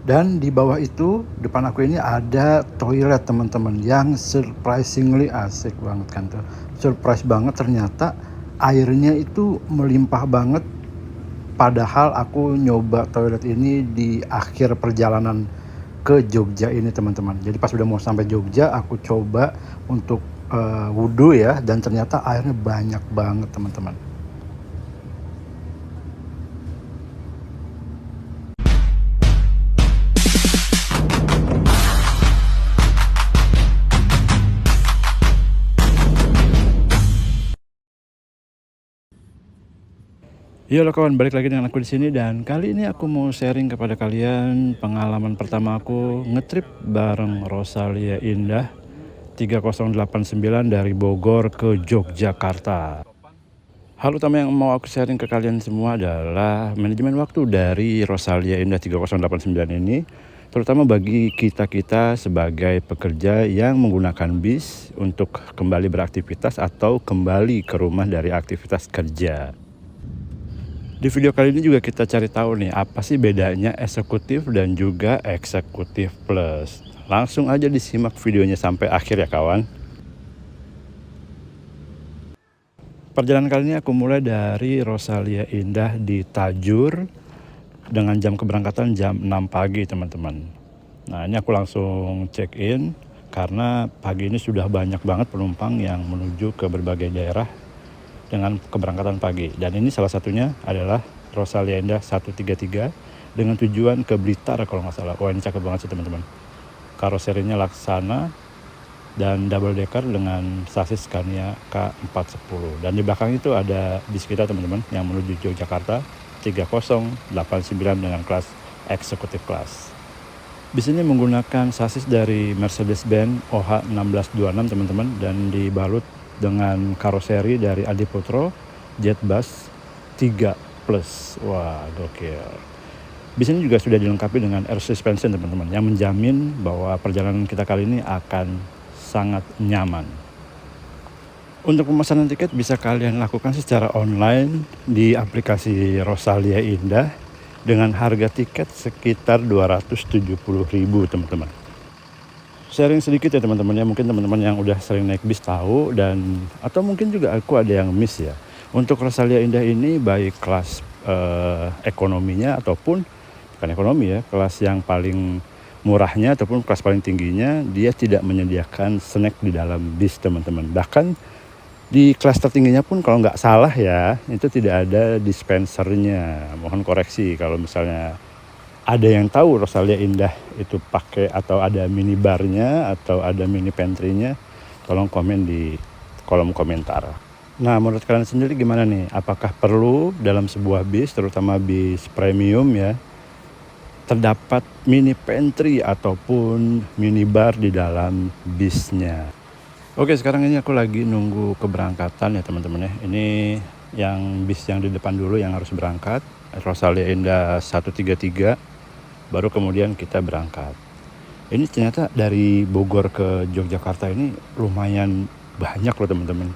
Dan di bawah itu, depan aku ini ada toilet teman-teman, yang surprisingly asik banget kan tuh. Surprise banget ternyata airnya itu melimpah banget, padahal aku nyoba toilet ini di akhir perjalanan ke Jogja ini teman-teman. Jadi pas udah mau sampai Jogja, aku coba untuk wudhu ya, dan ternyata airnya banyak banget teman-teman. Iya lo kawan, balik lagi dengan aku di sini, dan kali ini aku mau sharing kepada kalian pengalaman pertama aku ngetrip bareng Rosalia Indah 3089 dari Bogor ke Yogyakarta. Hal utama yang mau aku sharing ke kalian semua adalah manajemen waktu dari Rosalia Indah 3089 ini, terutama bagi kita-kita sebagai pekerja yang menggunakan bis untuk kembali beraktivitas atau kembali ke rumah dari aktivitas kerja. Di video kali ini juga kita cari tahu nih, apa sih bedanya eksekutif dan juga eksekutif plus. Langsung aja disimak videonya sampai akhir ya kawan. Perjalanan kali ini aku mulai dari Rosalia Indah di Tajur dengan jam keberangkatan jam 6 pagi teman-teman. Nah ini aku langsung check in karena pagi ini sudah banyak banget penumpang yang menuju ke berbagai daerah dengan keberangkatan pagi, dan ini salah satunya adalah Rosalia Indah 133 dengan tujuan ke Blitar kalau nggak salah. Wah ini cakep banget sih teman-teman, karoserinya laksana dan double decker dengan sasis Scania K410, dan di belakang itu ada bis kita teman-teman yang menuju Yogyakarta 3089 dengan kelas eksekutif kelas. Bis ini menggunakan sasis dari Mercedes-Benz OH1626 teman-teman, dan dibalut dengan karoseri dari Adiputro Jetbus 3 Plus. Wah gokil. Bis ini juga sudah dilengkapi dengan air suspension teman-teman, yang menjamin bahwa perjalanan kita kali ini akan sangat nyaman. Untuk pemesanan tiket bisa kalian lakukan secara online di aplikasi Rosalia Indah dengan harga tiket sekitar 270.000 teman-teman. Sharing sedikit ya teman-teman ya, mungkin teman-teman yang udah sering naik bis tahu, dan atau mungkin juga aku ada yang miss ya. Untuk Rosalia Indah ini baik kelas ekonominya ataupun bukan ekonomi ya, kelas yang paling murahnya ataupun kelas paling tingginya, dia tidak menyediakan snack di dalam bis teman-teman. Bahkan di kelas tertingginya pun kalau nggak salah ya, itu tidak ada dispensernya. Mohon koreksi kalau misalnya ada yang tahu Rosalia Indah itu pakai atau ada minibarnya atau ada mini pantry-nya, tolong komen di kolom komentar. Nah menurut kalian sendiri gimana nih? Apakah perlu dalam sebuah bis, terutama bis premium ya, terdapat mini pantry ataupun minibar di dalam bisnya? Oke, sekarang ini aku lagi nunggu keberangkatan ya teman-teman ya. Ini yang bis yang di depan dulu yang harus berangkat, Rosalia Indah 133. Baru kemudian kita berangkat. Ini ternyata dari Bogor ke Yogyakarta ini lumayan banyak loh teman-teman.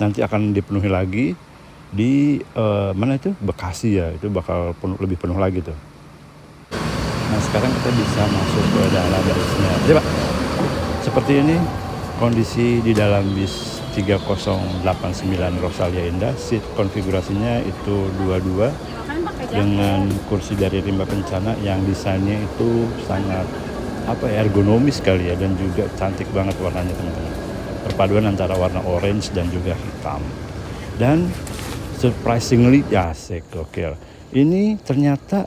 Nanti akan dipenuhi lagi di mana itu, Bekasi ya, itu bakal lebih penuh lagi tuh. Nah sekarang kita bisa masuk ke dalam bisnya. Coba. Seperti ini kondisi di dalam bis 3089 Rosalia Indah. Seat konfigurasinya itu 22 dengan kursi dari rimba kencana yang desainnya itu sangat ergonomis kali ya, dan juga cantik banget warnanya teman-teman. Perpaduan antara warna orange dan juga hitam, dan surprisingly asik, gokil. Ini ternyata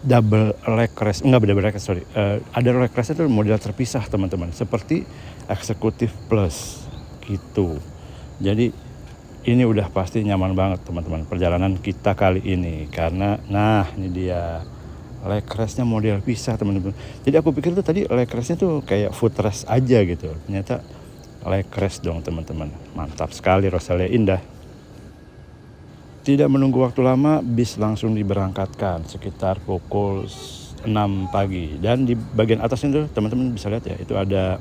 double leg rest, ada leg rest itu model terpisah teman-teman, seperti eksekutif plus gitu. Jadi ini udah pasti nyaman banget teman-teman perjalanan kita kali ini, karena nah ini dia leg restnya model pisah teman-teman. Jadi aku pikir tuh tadi leg restnya tuh kayak footrest aja gitu, ternyata leg rest dong teman-teman. Mantap sekali Rosalia Indah. Tidak menunggu waktu lama, bis langsung diberangkatkan sekitar pukul 6 pagi, dan di bagian atas itu teman-teman bisa lihat ya, itu ada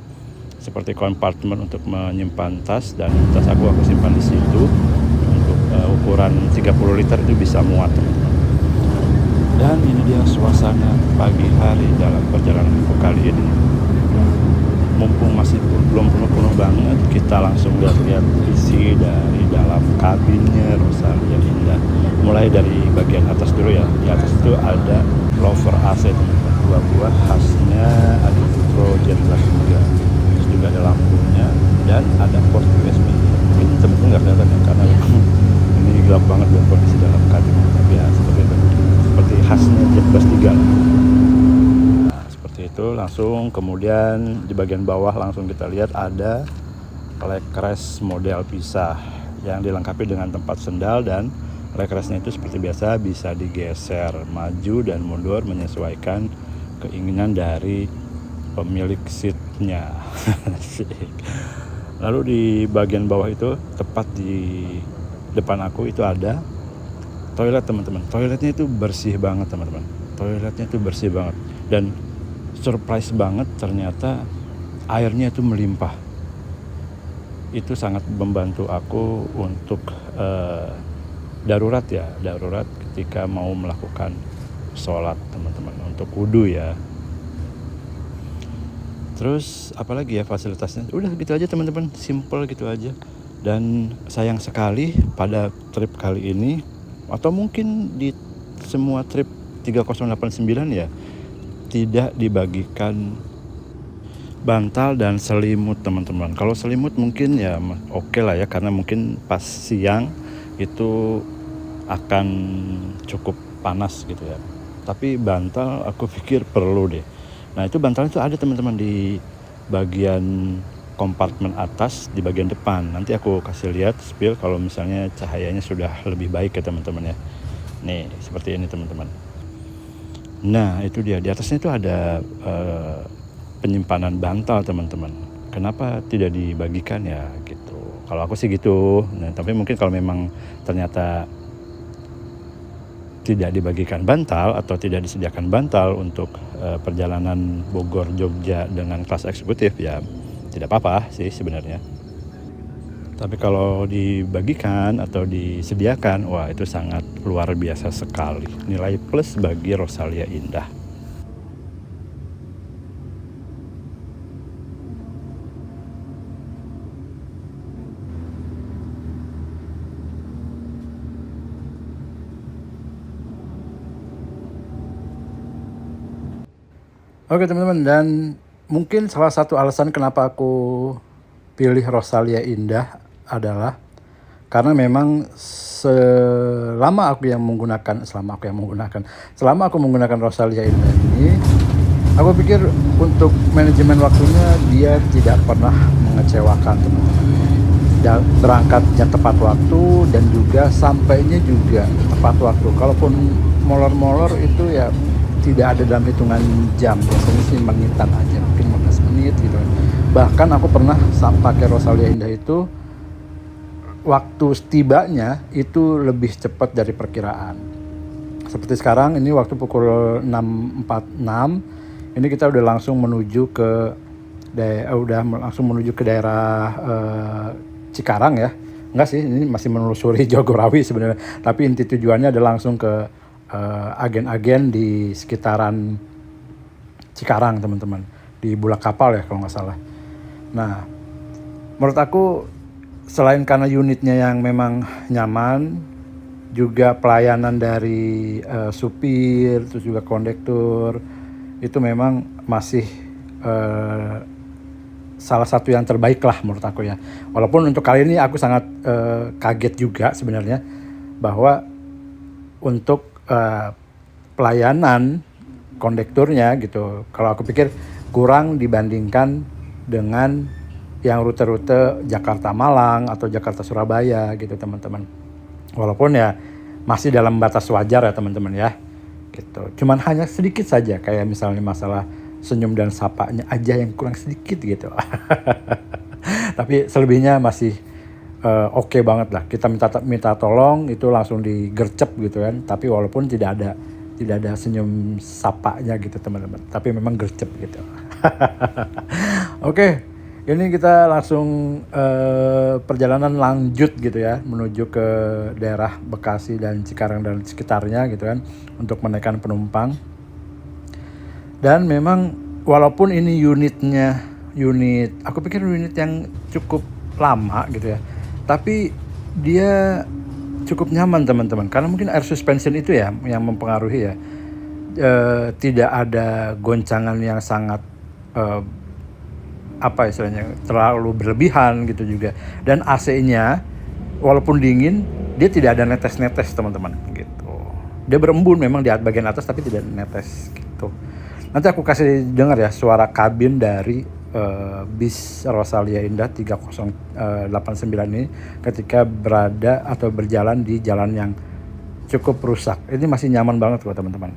seperti kompartemen untuk menyimpan tas, dan tas aku simpan di situ untuk ukuran 30 liter itu bisa muat teman-teman. Dan ini dia suasana pagi hari sekali dalam perjalanan aku kali ini. Mumpung masih belum penuh-penuh banget, kita langsung lihat-lihat isi dari dalam kabinnya Rosalia Indah. Mulai dari bagian atas dulu ya. Di atas itu ada lover AC teman-teman, 2 buah, khasnya ada Pro Gen Plus juga. Terus juga ada lampunya dan ada port USB. Mungkin teman-teman nggak kelihatan ya karena ini gelap banget buat kondisi dalam kabin. Tapi ya seperti itu, seperti khasnya Jet Plus 3 lah. Itu langsung kemudian di bagian bawah langsung kita lihat ada lekrest model pisah yang dilengkapi dengan tempat sendal, dan lekrestnya itu seperti biasa bisa digeser maju dan mundur menyesuaikan keinginan dari pemilik seatnya. Lalu di bagian bawah itu tepat di depan aku itu ada toilet teman-teman. Toiletnya itu bersih banget teman-teman. Toiletnya itu bersih banget dan surprise banget, ternyata airnya itu melimpah. Itu sangat membantu aku untuk darurat ketika mau melakukan sholat teman-teman, untuk wudu ya. Terus apalagi ya fasilitasnya, udah gitu aja teman-teman, simple gitu aja. Dan sayang sekali pada trip kali ini, atau mungkin di semua trip 3089 ya, tidak dibagikan bantal dan selimut teman-teman. Kalau selimut mungkin ya oke lah ya, karena mungkin pas siang itu akan cukup panas gitu ya. Tapi bantal aku pikir perlu deh. Nah itu bantal itu ada teman-teman di bagian kompartemen atas di bagian depan. Nanti aku kasih lihat spill kalau misalnya cahayanya sudah lebih baik ya teman-teman ya. Nih seperti ini teman-teman. Nah itu dia, di atasnya itu ada penyimpanan bantal teman-teman. Kenapa tidak dibagikan ya gitu. Kalau aku sih gitu. Nah, tapi mungkin kalau memang ternyata tidak dibagikan bantal atau tidak disediakan bantal untuk perjalanan Bogor Jogja dengan kelas eksekutif ya tidak apa-apa sih sebenarnya. Tapi kalau dibagikan atau disediakan, wah itu sangat luar biasa sekali. Nilai plus bagi Rosalia Indah. Oke teman-teman, dan mungkin salah satu alasan kenapa aku pilih Rosalia Indah adalah karena memang selama aku menggunakan Rosalia Indah ini, aku pikir untuk manajemen waktunya dia tidak pernah mengecewakan teman-teman. Berangkatnya tepat waktu dan juga sampainya juga tepat waktu. Kalaupun molor-molor itu ya tidak ada dalam hitungan jam, biasanya sih menitan aja, mungkin 15 menit gitu. Bahkan aku pernah pakai Rosalia Indah itu waktu tibanya itu lebih cepat dari perkiraan. Seperti sekarang ini waktu pukul 6.46, ini kita udah langsung menuju ke daerah Cikarang ya. Enggak sih, ini masih menelusuri Jagorawi sebenarnya, tapi inti tujuannya adalah langsung ke agen-agen di sekitaran Cikarang teman-teman, di Bulak Kapal ya kalau nggak salah. Nah menurut aku selain karena unitnya yang memang nyaman, juga pelayanan dari supir, terus juga kondektur itu memang masih salah satu yang terbaik lah menurut aku ya. Walaupun untuk kali ini aku sangat kaget juga sebenarnya bahwa untuk pelayanan kondekturnya gitu, kalau aku pikir kurang dibandingkan dengan yang rute-rute Jakarta Malang atau Jakarta Surabaya gitu teman-teman. Walaupun ya masih dalam batas wajar ya teman-teman ya gitu. Cuman hanya sedikit saja kayak misalnya masalah senyum dan sapanya aja yang kurang sedikit gitu. Tapi selebihnya masih oke banget lah. Kita minta tolong itu langsung digercep gitu kan. Tapi walaupun tidak ada senyum sapanya gitu teman-teman. Tapi memang gercep gitu. Oke, ini kita langsung perjalanan lanjut gitu ya, menuju ke daerah Bekasi dan Cikarang dan sekitarnya gitu kan, untuk menaikkan penumpang. Dan memang walaupun ini aku pikir unit yang cukup lama gitu ya, tapi dia cukup nyaman teman-teman, karena mungkin air suspension itu ya yang mempengaruhi ya. Tidak ada goncangan yang sangat apa istilahnya terlalu berlebihan gitu juga, dan AC-nya walaupun dingin dia tidak ada netes-netes teman-teman gitu. Dia berembun memang di bagian atas tapi tidak netes gitu. Nanti aku kasih dengar ya suara kabin dari bis Rosalia Indah 3089 ini ketika berada atau berjalan di jalan yang cukup rusak. Ini masih nyaman banget kok teman-teman.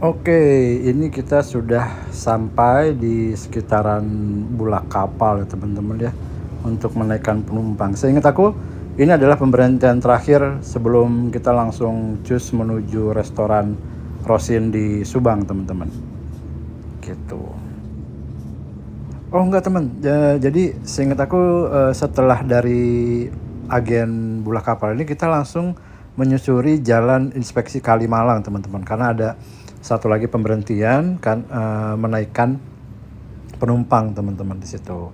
Oke, ini kita sudah sampai di sekitaran bulak kapal ya teman-teman ya, untuk menaikkan penumpang. Seingat aku, ini adalah pemberhentian terakhir sebelum kita langsung cus menuju restoran Rosin di Subang teman-teman. Gitu. Oh enggak teman, jadi seingat aku setelah dari agen bulak kapal ini kita langsung menyusuri jalan inspeksi Kalimalang teman-teman, karena ada satu lagi pemberhentian kan, menaikkan penumpang teman-teman di situ.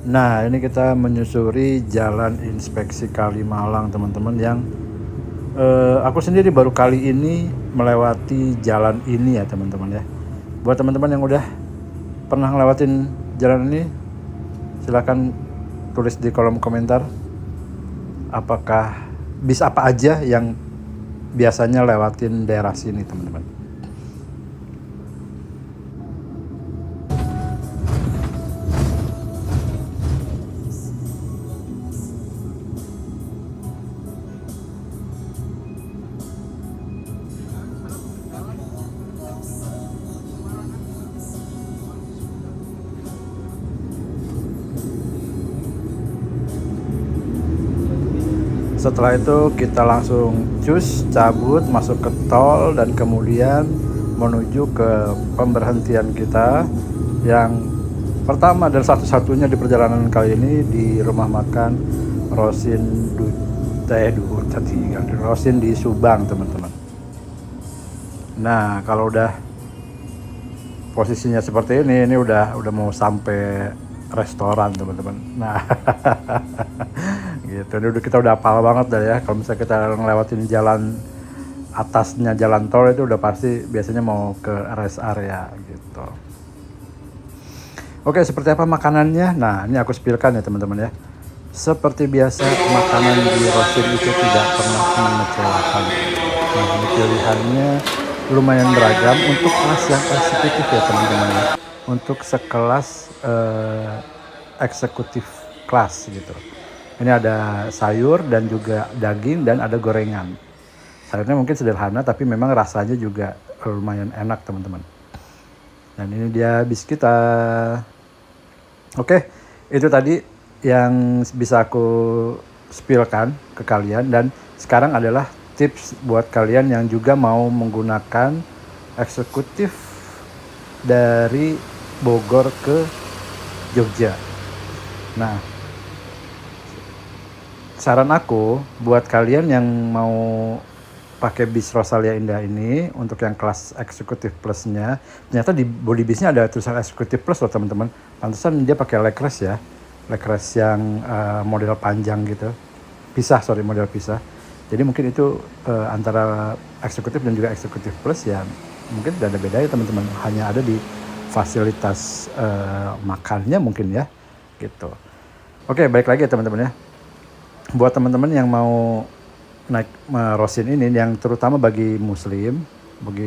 Nah, ini kita menyusuri jalan inspeksi Kalimalang teman-teman, yang aku sendiri baru kali ini melewati jalan ini ya teman-teman ya. Buat teman-teman yang udah pernah ngelewatin jalan ini, silahkan tulis di kolom komentar apakah bis apa aja yang biasanya lewatin daerah sini teman-teman. Setelah itu kita langsung cus cabut masuk ke tol dan kemudian menuju ke pemberhentian kita yang pertama dan satu-satunya di perjalanan kali ini, di rumah makan Rosin Rosin di Subang teman-teman. Nah, kalau udah posisinya seperti ini udah mau sampai restoran teman-teman. Nah, gitu. Ini kita udah hafal banget dah ya. Kalau misalnya kita ngelewatin jalan atasnya jalan tol itu udah pasti biasanya mau ke rest area gitu. gitu. Oke, seperti apa makanannya? Nah, ini aku spillkan ya teman-teman ya. Seperti biasa, makanan di Rosin itu tidak pernah mengecewakan. Nah, ini pilihannya lumayan beragam untuk kelas yang eksekutif ya teman-teman ya. Untuk sekelas eksekutif kelas gitu. Ini ada sayur dan juga daging dan ada gorengan. Sayurnya mungkin sederhana tapi memang rasanya juga lumayan enak teman-teman. Dan ini dia bis kita. Oke, itu tadi yang bisa aku spillkan ke kalian, dan sekarang adalah tips buat kalian yang juga mau menggunakan eksekutif dari Bogor ke Jogja. Nah, saran aku buat kalian yang mau pakai bis Rosalia Indah ini untuk yang kelas eksekutif plusnya, ternyata di body bisnya ada tulisan eksekutif plus loh teman-teman. Pantesan dia pakai leg rest ya, leg rest yang model panjang gitu, model pisah. Jadi mungkin itu antara eksekutif dan juga eksekutif plus ya, mungkin tidak ada bedanya teman-teman, hanya ada di fasilitas makannya mungkin ya gitu. Oke, balik lagi ya teman-teman ya, buat teman-teman yang mau naik Rosin ini, yang terutama bagi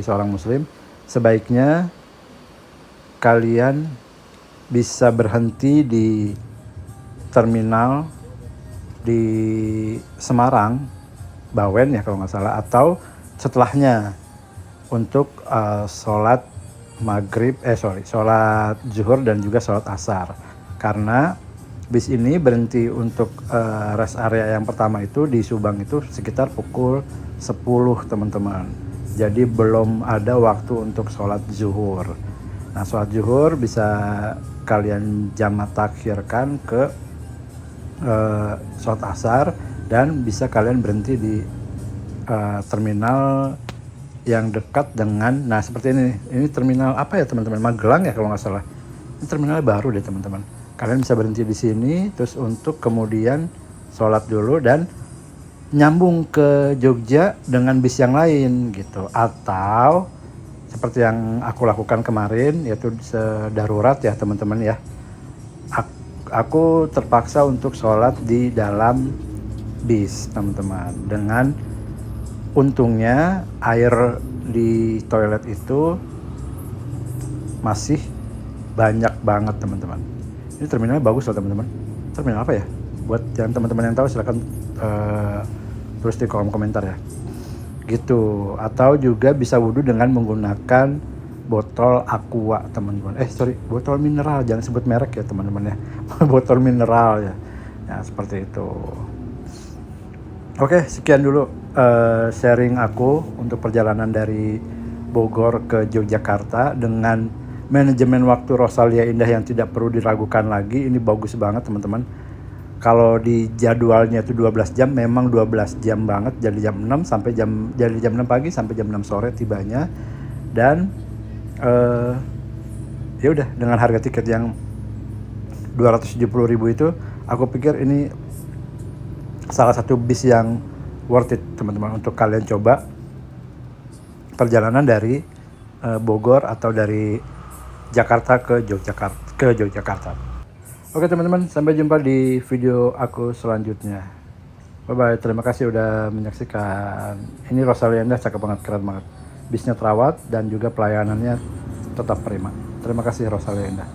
seorang muslim, sebaiknya kalian bisa berhenti di terminal di Semarang, Bawen ya kalau nggak salah, atau setelahnya untuk sholat zuhur dan juga sholat asar. Karena bis ini berhenti untuk rest area yang pertama itu di Subang itu sekitar pukul 10 teman-teman. Jadi belum ada waktu untuk sholat zuhur. Nah, sholat zuhur bisa kalian jamak takhirkan ke sholat asar, dan bisa kalian berhenti di terminal yang dekat dengan, nah seperti ini terminal apa ya teman-teman, Magelang ya kalau nggak salah. Ini terminalnya baru deh teman-teman. Kalian bisa berhenti di sini terus untuk kemudian sholat dulu dan nyambung ke Jogja dengan bis yang lain gitu. Atau seperti yang aku lakukan kemarin, yaitu darurat ya teman-teman ya. Aku terpaksa untuk sholat di dalam bis teman-teman. Dengan untungnya air di toilet itu masih banyak banget teman-teman. Ini terminalnya bagus loh teman-teman. Terminal apa ya? Buat yang teman-teman yang tahu silahkan tulis di kolom komentar ya. Gitu. Atau juga bisa wudhu dengan menggunakan botol aqua teman-teman. Botol mineral, jangan sebut merek ya teman-teman ya. Botol mineral ya. Ya seperti itu. Oke, sekian dulu sharing aku untuk perjalanan dari Bogor ke Yogyakarta dengan manajemen waktu Rosalia Indah yang tidak perlu diragukan lagi. Ini bagus banget teman-teman. Kalau di jadwalnya itu 12 jam, memang 12 jam banget, dari jam 6 pagi sampai jam 6 sore tibanya. Dan ya udah, dengan harga tiket yang 270.000 itu, aku pikir ini salah satu bis yang worth it teman-teman untuk kalian coba perjalanan dari Bogor atau dari Jakarta ke Yogyakarta. Oke teman-teman, sampai jumpa di video aku selanjutnya. Bye bye, terima kasih udah menyaksikan. Ini Rosalia Indah, cakep banget, keren banget. Bisnya terawat dan juga pelayanannya tetap prima. Terima kasih Rosalia Indah.